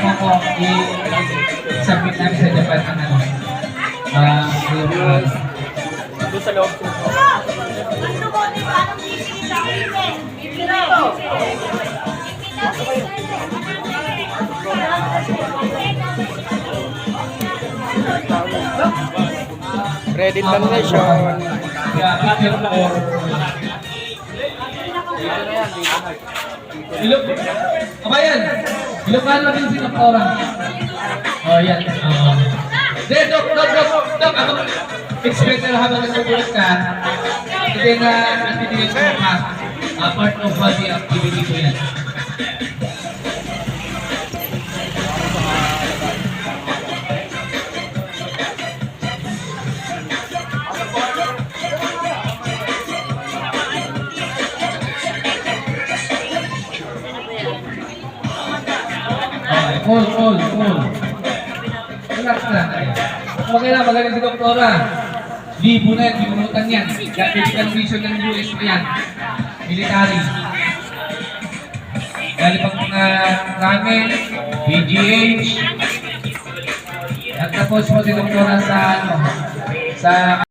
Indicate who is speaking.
Speaker 1: mo ko i-submit namin sa Japan ang ano.
Speaker 2: Doon sa loob. Ready lang na siya.
Speaker 1: Ilok. Kabayan. Ilocano din si Doktora. Oh, yan. Dok. Ako expect na habang nagsubulat ka. Kasi na natitigil ko ka. Part of body activity ko yan. Cool. Relax na. Okay na, magaling si Doktora. Libo na yan, binunutan yan. Medical mission ng US na yan. Military. Dahil pag mga ramen, BGH, at tapos mo si Doktora sa